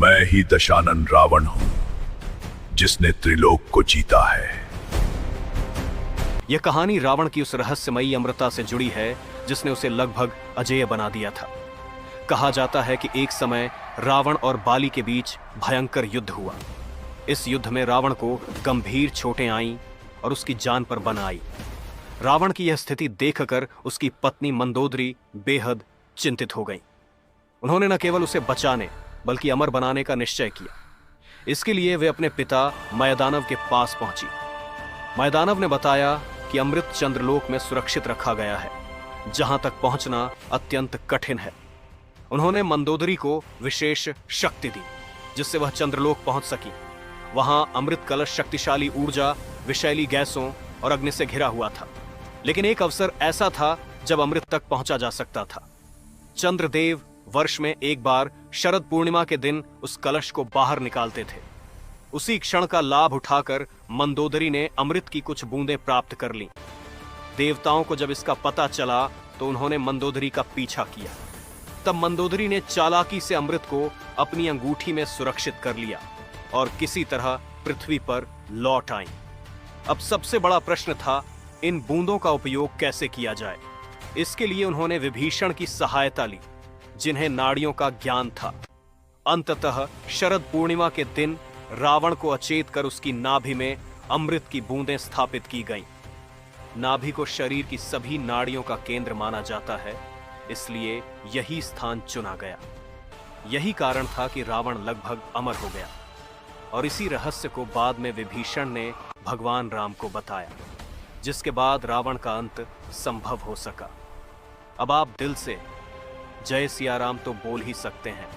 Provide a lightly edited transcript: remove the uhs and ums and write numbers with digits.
मैं ही दशानन रावण हूं, जिसने त्रिलोक को जीता है। यह कहानी रावण की उस रहस्यमयी अमृता से जुड़ी है जिसने उसे लगभग अजेय बना दिया था। कहा जाता है कि एक समय रावण और बाली के बीच भयंकर युद्ध हुआ। इस युद्ध में रावण को गंभीर चोटें आईं और उसकी जान पर बन आई। रावण की यह स्थिति देखकर उसकी पत्नी मंदोदरी बेहद चिंतित हो गई। उन्होंने न केवल उसे बचाने बल्कि अमर बनाने का निश्चय किया। इसके लिए वे अपने पिता मयदानव के पास पहुंची। मयदानव ने बताया कि अमृत चंद्रलोक में सुरक्षित रखा गया है, जहां तक पहुंचना अत्यंत कठिन है। उन्होंने मंदोदरी को विशेष शक्ति दी जिससे वह चंद्रलोक पहुंच सकी। वहां अमृत कलश शक्तिशाली ऊर्जा, विषैली गैसों और अग्नि से घिरा हुआ था। लेकिन एक अवसर ऐसा था जब अमृत तक पहुंचा जा सकता था। चंद्रदेव वर्ष में एक बार शरद पूर्णिमा के दिन उस कलश को बाहर निकालते थे। उसी क्षण का लाभ उठाकर मंदोदरी ने अमृत की कुछ बूंदें प्राप्त कर लीं। देवताओं को जब इसका पता चला तो उन्होंने मंदोदरी का पीछा किया। तब मंदोदरी ने चालाकी से अमृत को अपनी अंगूठी में सुरक्षित कर लिया और किसी तरह पृथ्वी पर लौट आई। अब सबसे बड़ा प्रश्न था, इन बूंदों का उपयोग कैसे किया जाए। इसके लिए उन्होंने विभीषण की सहायता ली, जिन्हें नाड़ियों का ज्ञान था। अंततः शरद पूर्णिमा के दिन रावण को अचेत कर उसकी नाभि में अमृत की बूंदें स्थापित की गईं। नाभि को शरीर की सभी नाड़ियों का केंद्र माना जाता है, इसलिए यही स्थान चुना गया। यही कारण था कि रावण लगभग अमर हो गया। और इसी रहस्य को बाद में विभीषण ने भगवान राम को बताया, जिसके बाद रावण का अंत संभव हो सका। अब आप दिल से जय सिया राम तो बोल ही सकते हैं।